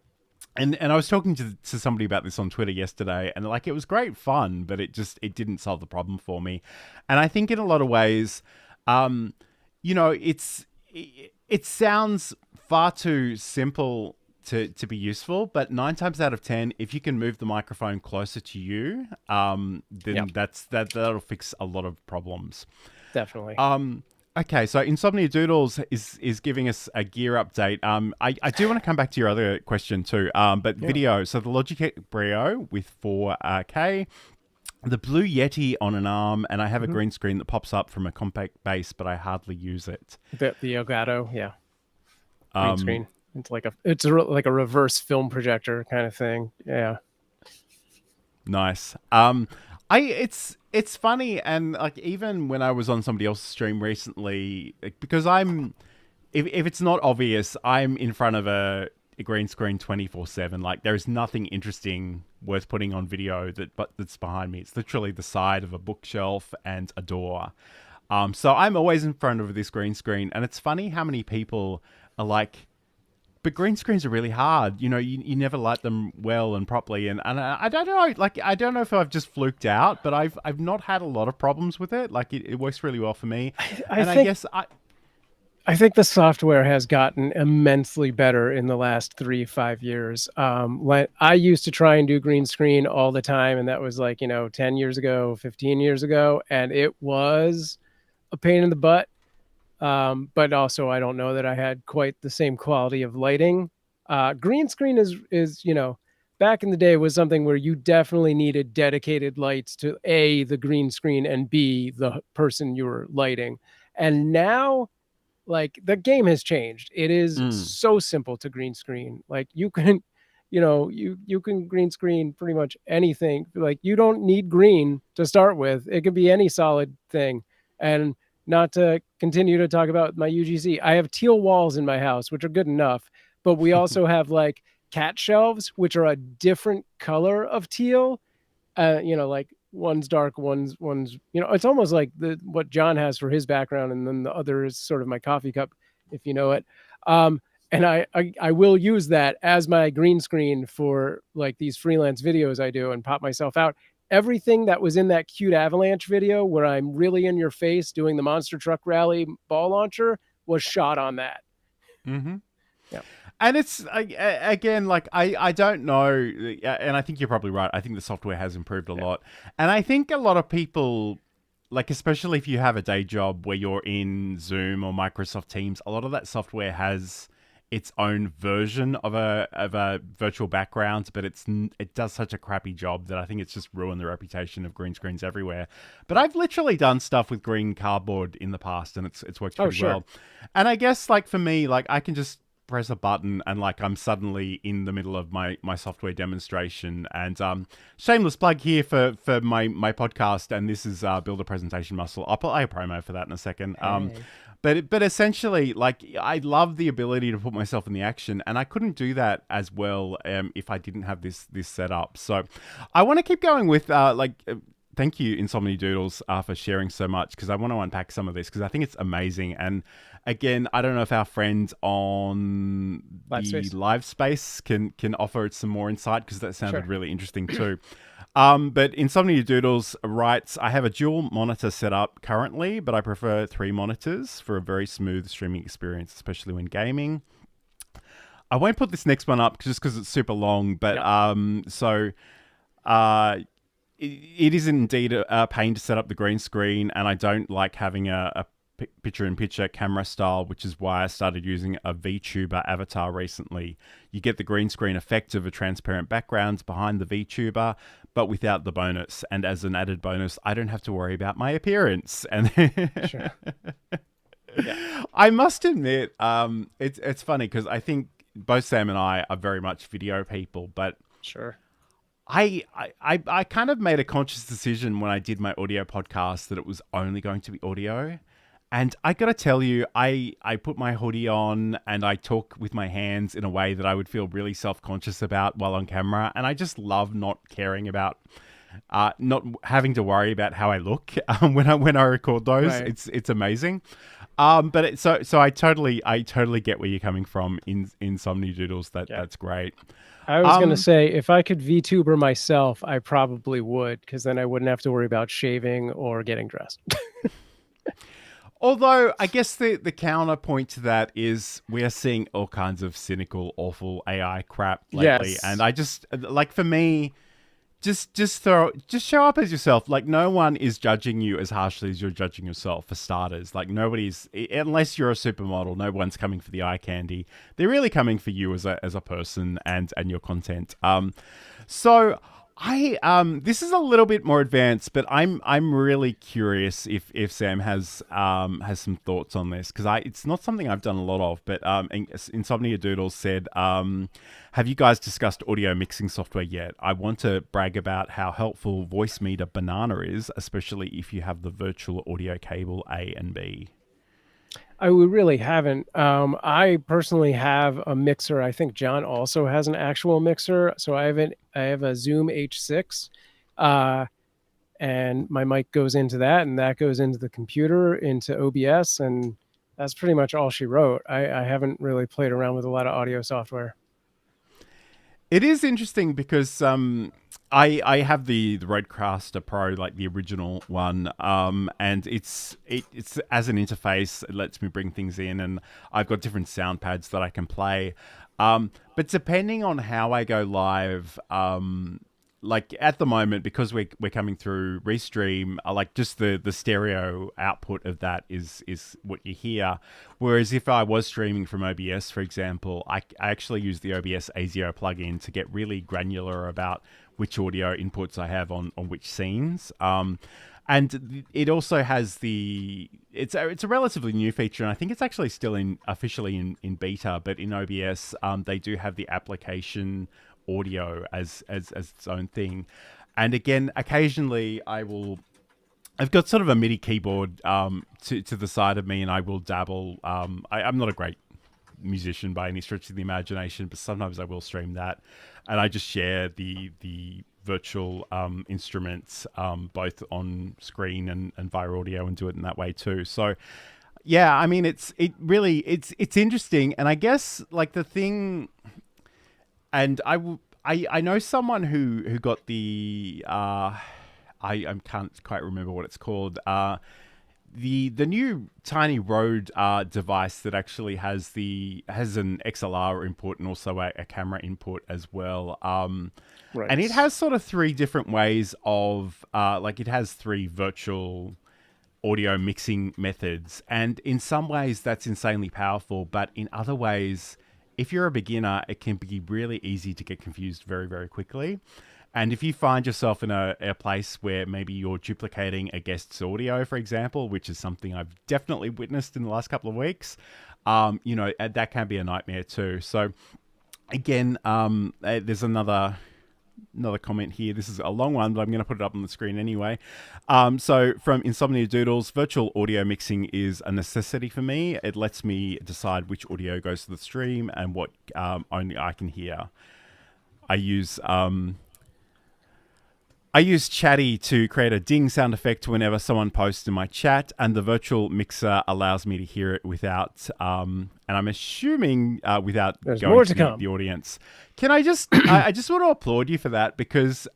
I was talking to somebody about this on Twitter yesterday, and like, it was great fun, but it didn't solve the problem for me. And I think in a lot of ways, it sounds far too simple to be useful, but 9 times out of 10, if you can move the microphone closer to you, then that'll fix a lot of problems. Definitely. Okay, so Insomnia Doodles is giving us a gear update. I do want to come back to your other question too, but video. So the Logitech Brio with 4K, the Blue Yeti on an arm, and I have a green screen that pops up from a compact base, but I hardly use it. The Elgato, yeah. Green screen. It's like a reverse film projector kind of thing. Yeah. Nice. It's funny, and like, even when I was on somebody else's stream recently, because if it's not obvious, I'm in front of a green screen 24/7. Like, there's nothing interesting worth putting on video that's behind me. It's literally the side of a bookshelf and a door. So I'm always in front of this green screen, and it's funny how many people are like, but green screens are really hard. You never light them well and properly. And I don't know, like, I don't know if I've just fluked out, but I've not had a lot of problems with it. Like, it works really well for me. I think the software has gotten immensely better in the last 3-5 years. I used to try and do green screen all the time, and that was like, 10 years ago, 15 years ago, and it was a pain in the butt. But also, I don't know that I had quite the same quality of lighting. Green screen is back in the day was something where you definitely needed dedicated lights to A, the green screen, and B, the person you were lighting. And now, like, the game has changed. It is so simple to green screen. Like, you can, you can green screen pretty much anything. Like, you don't need green to start with. It could be any solid thing. And not to continue to talk about my UGC, I have teal walls in my house, which are good enough. But we also have like cat shelves, which are a different color of teal. Like one's dark, one's it's almost like what John has for his background, and then the other is sort of my coffee cup, if you know it. And I will use that as my green screen for like these freelance videos I do and pop myself out. Everything that was in that cute Avalanche video where I'm really in your face doing the monster truck rally ball launcher was shot on that. Mm-hmm. Yeah. And it's, again, like, I don't know, and I think you're probably right. I think the software has improved a lot. And I think a lot of people, like, especially if you have a day job where you're in Zoom or Microsoft Teams, a lot of that software has its own version of a virtual background, but it does such a crappy job that I think it's just ruined the reputation of green screens everywhere. But I've literally done stuff with green cardboard in the past, and it's worked pretty well. And I guess like for me, like I can just press a button and like I'm suddenly in the middle of my software demonstration. And shameless plug here for my podcast, and this is Build a Presentation Muscle. I'll put a promo for that in a second. But essentially, like, I love the ability to put myself in the action, and I couldn't do that as well if I didn't have this set up. So I want to keep going with thank you, Insomnia Doodles, for sharing so much, because I want to unpack some of this because I think it's amazing. And again, I don't know if our friend on the live space can offer some more insight, because that sounded really interesting too. But Insomnia Doodles writes, I have a dual monitor set up currently, but I prefer 3 monitors for a very smooth streaming experience, especially when gaming. I won't put this next one up just because it's super long, but it is indeed a pain to set up the green screen, and I don't like having a picture-in-picture camera style, which is why I started using a VTuber avatar recently. You get the green screen effect of a transparent background behind the VTuber, but without the bonus. And as an added bonus, I don't have to worry about my appearance. And I must admit, it's funny because I think both Sam and I are very much video people, but I kind of made a conscious decision when I did my audio podcast that it was only going to be audio. And I got to tell you, I put my hoodie on and I talk with my hands in a way that I would feel really self-conscious about while on camera. And I just love not caring about, not having to worry about how I look when I record those. Right. It's amazing. So I totally get where you're coming from in Insomnia Doodles. That's great. I was going to say, if I could VTuber myself, I probably would, because then I wouldn't have to worry about shaving or getting dressed. Although, I guess the counterpoint to that is we are seeing all kinds of cynical, awful AI crap lately. Yes. And I just, like, for me, just show up as yourself. Like, no one is judging you as harshly as you're judging yourself, for starters. Like, nobody's, unless you're a supermodel, no one's coming for the eye candy. They're really coming for you as a person and your content. So this is a little bit more advanced, but I'm really curious if Sam has some thoughts on this, because it's not something I've done a lot of. But Insomnia Doodles said, have you guys discussed audio mixing software yet? I want to brag about how helpful Voice Meter Banana is, especially if you have the virtual audio cable A and B. We really haven't. I personally have a mixer. I think John also has an actual mixer. So I have a Zoom H6, and my mic goes into that, and that goes into the computer, into OBS, and that's pretty much all she wrote. I haven't really played around with a lot of audio software. It is interesting because I have the Rodecaster Pro, like the original one, and it's as an interface, it lets me bring things in, and I've got different sound pads that I can play. But depending on how I go live, like at the moment, because we're coming through Restream, like just the stereo output of that is what you hear. Whereas if I was streaming from OBS, for example, I actually use the OBS ASIO plugin to get really granular about which audio inputs I have on which scenes. And it also has it's a relatively new feature, and I think it's actually still officially in beta, but in OBS, they do have the application audio as its own thing. And again, occasionally I've got sort of a MIDI keyboard to the side of me, and I will dabble. I'm not a great musician by any stretch of the imagination, but sometimes I will stream that, and I just share the virtual instruments both on screen and via audio, and do it in that way too. So yeah, I mean, it's interesting. And I guess like the thing, and I know someone who got the I can't quite remember what it's called, the new tiny Rode device that actually has an XLR input and also a camera input as well. Right. And it has sort of 3 different ways of like it has 3 virtual audio mixing methods, and in some ways that's insanely powerful, but in other ways if you're a beginner, it can be really easy to get confused very, very quickly. And if you find yourself in a place where maybe you're duplicating a guest's audio, for example, which is something I've definitely witnessed in the last couple of weeks, that can be a nightmare too. So again, there's another comment here. This is a long one, but I'm going to put it up on the screen anyway. So from Insomnia Doodles, virtual audio mixing is a necessity for me. It lets me decide which audio goes to the stream and what only I can hear. I use Chatty to create a ding sound effect whenever someone posts in my chat, and the virtual mixer allows me to hear it without, and I'm assuming without There's going more to to come. the audience. Can I just, I just want to applaud you for that, because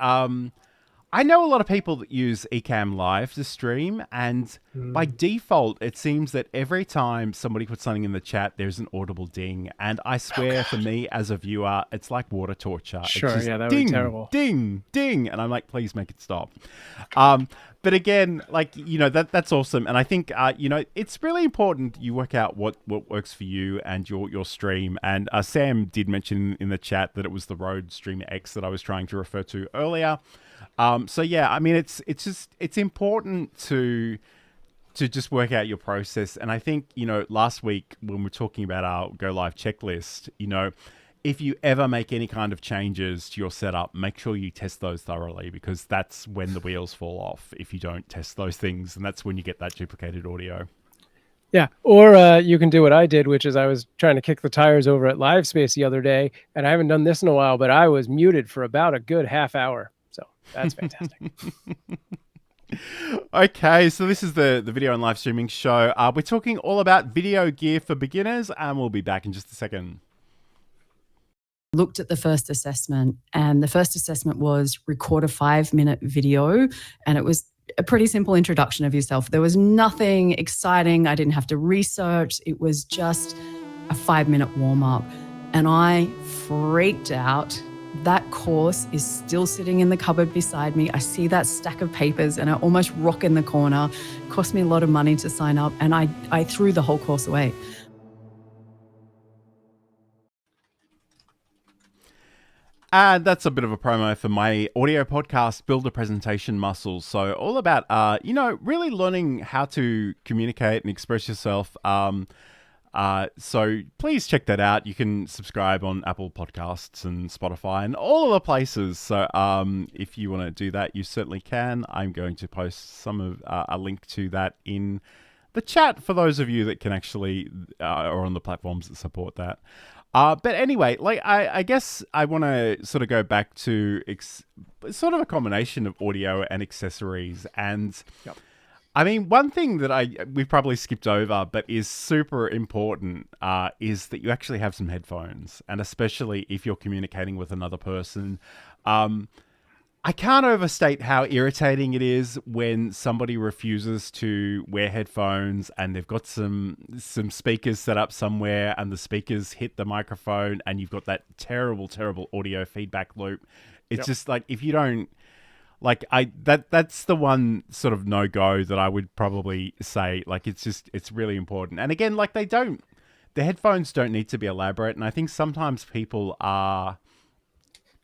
I know a lot of people that use Ecamm Live to stream, and by default, it seems that every time somebody puts something in the chat, there's an audible ding. And I swear, for me as a viewer, it's like water torture. Sure, it's just yeah, that would ding, be terrible. ding, ding. And I'm like, please make it stop. But again, like, that's awesome. And I think, it's really important you work out what works for you and your stream. And Sam did mention in the chat that it was the Rode Streamer X that I was trying to refer to earlier. So yeah, I mean, it's important to just work out your process. And I think, last week when we're talking about our Go Live checklist, if you ever make any kind of changes to your setup, make sure you test those thoroughly, because that's when the wheels fall off if you don't test those things. And that's when you get that duplicated audio. Yeah, or you can do what I did, which is I was trying to kick the tires over at Livespace the other day, and I haven't done this in a while, but I was muted for about a good half hour. So that's fantastic. Okay, so this is the video and live streaming show. We're talking all about video gear for beginners, and we'll be back in just a second. Looked at the first assessment, and the first assessment was record a 5-minute video, and it was a pretty simple introduction of yourself. There was nothing exciting. I didn't have to research. It was just a 5-minute warm-up, and I freaked out. That course is still sitting in the cupboard beside me. I see that stack of papers and I almost rock in the corner. It cost me a lot of money to sign up, and I threw the whole course away. And that's a bit of a promo for my audio podcast, Build a Presentation Muscles. So all about, really learning how to communicate and express yourself. So please check that out. You can subscribe on Apple Podcasts and Spotify and all of the places. So if you want to do that, you certainly can. I'm going to post a link to that in the chat for those of you that can actually are on the platforms that support that. But anyway, I guess I want to sort of go back to sort of a combination of audio and accessories. And Yep. I mean, one thing that we've probably skipped over, but is super important, is that you actually have some headphones, and especially if you're communicating with another person. I can't overstate how irritating it is when somebody refuses to wear headphones and they've got some speakers set up somewhere and the speakers hit the microphone and you've got that terrible, terrible audio feedback loop. It's just like, if you don't, that's the one sort of no-go that I would probably say. Like, it's really important. And again, the headphones don't need to be elaborate. And I think sometimes people are,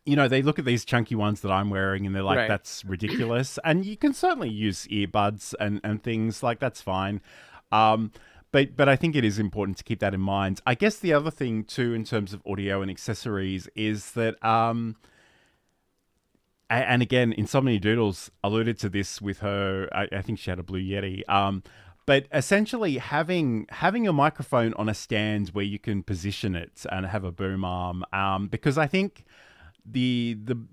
they look at these chunky ones that I'm wearing and they're like, that's ridiculous. And you can certainly use earbuds and things, like, that's fine. But I think it is important to keep that in mind. I guess the other thing too, in terms of audio and accessories, is that, and again, Insomnia Doodles alluded to this with her, I think she had a Blue Yeti. But essentially having a microphone on a stand where you can position it and have a boom arm, because I think I'm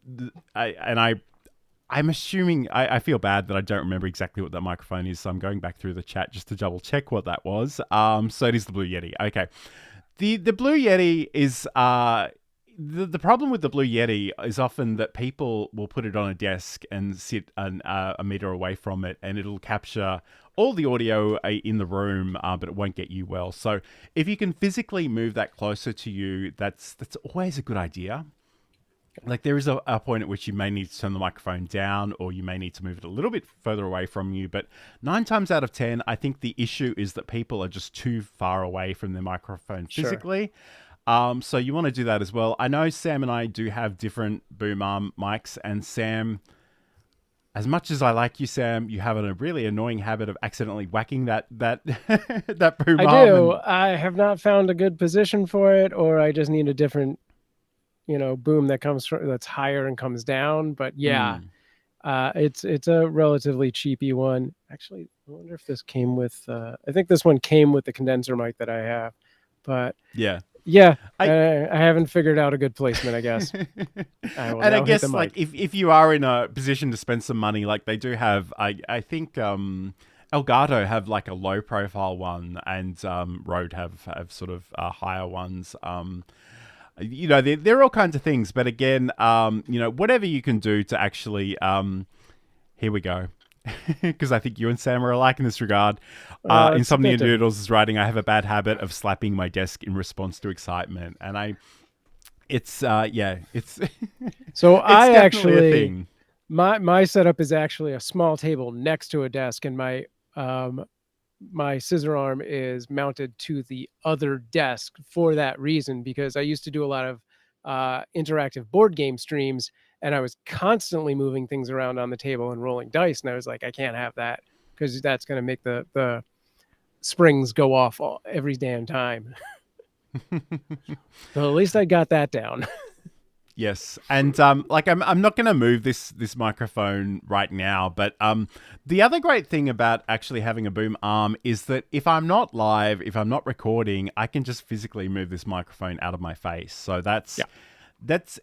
assuming, I feel bad that I don't remember exactly what that microphone is, so I'm going back through the chat just to double check what that was. So it is the Blue Yeti. Okay. The Blue Yeti is, the problem with the Blue Yeti is often that people will put it on a desk and sit a meter away from it, and it'll capture all the audio in the room, but it won't get you well. So if you can physically move that closer to you, that's always a good idea. Like, there is a point at which you may need to turn the microphone down, or you may need to move it a little bit further away from you. But 9 times out of 10, I think the issue is that people are just too far away from their microphone physically. So you want to do that as well. I know Sam and I do have different boom arm mics, and Sam, as much as I like you, Sam, you have a really annoying habit of accidentally whacking that that boom arm. I do. I have not found a good position for it, or I just need a different, boom that comes from that's higher and comes down. But yeah, it's a relatively cheapy one. Actually, I wonder if this came with. I think this one came with the condenser mic that I have, but yeah. I haven't figured out a good placement, I guess. I guess like if you are in a position to spend some money, like they do have, I think Elgato have like a low profile one, and Rode have sort of higher ones. There are all kinds of things, but again, whatever you can do to actually, here we go. Because I think you and Sam are alike in this regard. Insomnia Noodles is writing, I have a bad habit of slapping my desk in response to excitement. And it's so it's I definitely actually, a thing. my setup is actually a small table next to a desk, and my scissor arm is mounted to the other desk for that reason, because I used to do a lot of interactive board game streams, and I was constantly moving things around on the table and rolling dice, and I was like, I can't have that, because that's going to make the springs go off every damn time. So at least I got that down. Yes, and I'm not going to move this microphone right now, but the other great thing about actually having a boom arm is that if I'm not live, if I'm not recording, I can just physically move this microphone out of my face. So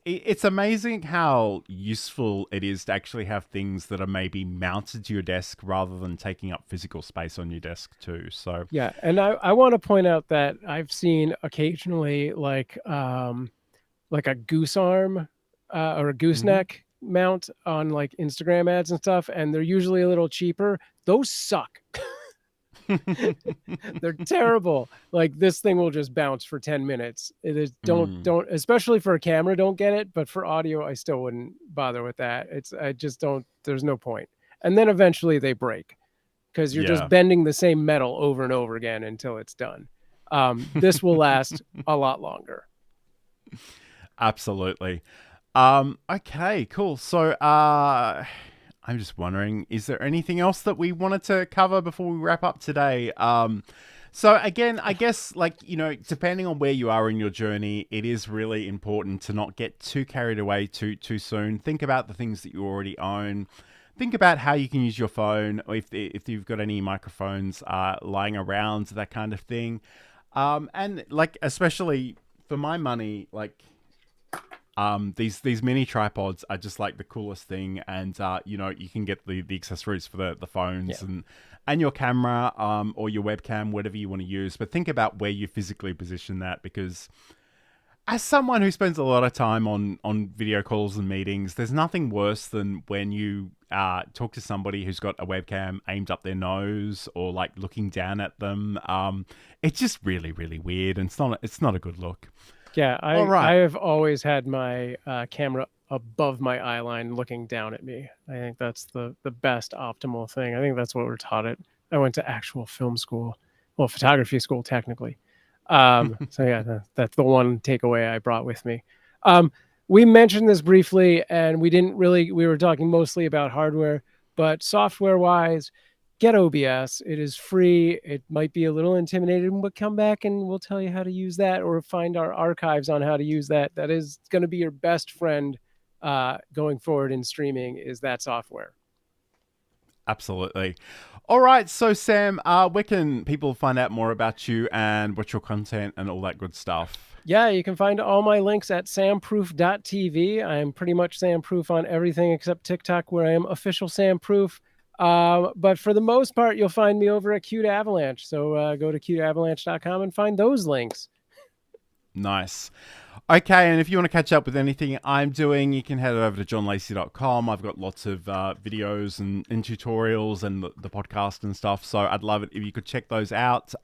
it's amazing how useful it is to actually have things that are maybe mounted to your desk rather than taking up physical space on your desk too. So yeah, and I want to point out that I've seen occasionally like a goose arm or a gooseneck mount on like Instagram ads and stuff, and they're usually a little cheaper. Those suck. They're terrible. Like, this thing will just bounce for 10 minutes. It is don't especially for a camera, don't get it, but for audio I still wouldn't bother with that. I just don't, there's no point. And then eventually they break, because you're just bending the same metal over and over again until it's done. This will last a lot longer. Absolutely. Okay, cool. So I'm just wondering, is there anything else that we wanted to cover before we wrap up today? So again, I guess, depending on where you are in your journey, it is really important to not get too carried away too soon. Think about the things that you already own. Think about how you can use your phone, or if you've got any microphones lying around, that kind of thing. And especially for my money, these mini tripods are just like the coolest thing, and you can get the accessories for the phones and your camera or your webcam, whatever you want to use. But think about where you physically position that, because as someone who spends a lot of time on video calls and meetings, there's nothing worse than when you talk to somebody who's got a webcam aimed up their nose or looking down at them. It's just really, really weird, and it's not a good look. Yeah, I have always had my camera above my eye line looking down at me. I think that's the best optimal thing. I think that's what we're taught at. I went to actual film school, well, photography school technically. So yeah, that's the one takeaway I brought with me. We mentioned this briefly, and we were talking mostly about hardware, but software-wise, get OBS. It is free. It might be a little intimidating, but come back and we'll tell you how to use that, or find our archives on how to use that. That is going to be your best friend going forward in streaming, is that software. Absolutely. All right. So Sam, where can people find out more about you and what's your content and all that good stuff? Yeah, you can find all my links at samproof.tv. I'm pretty much Sam Proof on everything except TikTok, where I am official Sam Proof. But for the most part, you'll find me over at Cute Avalanche. So go to cuteavalanche.com and find those links. Nice. Okay, and if you want to catch up with anything I'm doing, you can head over to johnlacey.com. I've got lots of videos and tutorials and the podcast and stuff. So I'd love it if you could check those out.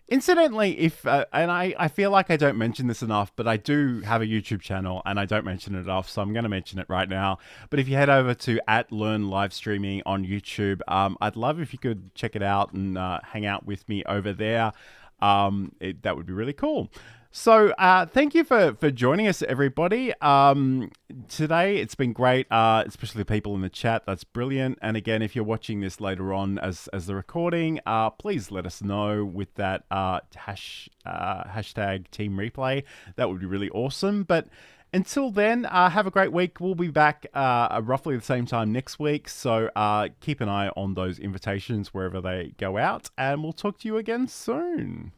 Incidentally, and I feel like I don't mention this enough, but I do have a YouTube channel and I don't mention it enough, so I'm going to mention it right now. But if you head over to @LearnLivestreaming on YouTube, I'd love if you could check it out and hang out with me over there. That would be really cool. So thank you for joining us, everybody. Today, it's been great, especially the people in the chat. That's brilliant. And again, if you're watching this later on as the recording, please let us know with that hashtag Team Replay. That would be really awesome. But until then, have a great week. We'll be back roughly the same time next week. So keep an eye on those invitations wherever they go out. And we'll talk to you again soon.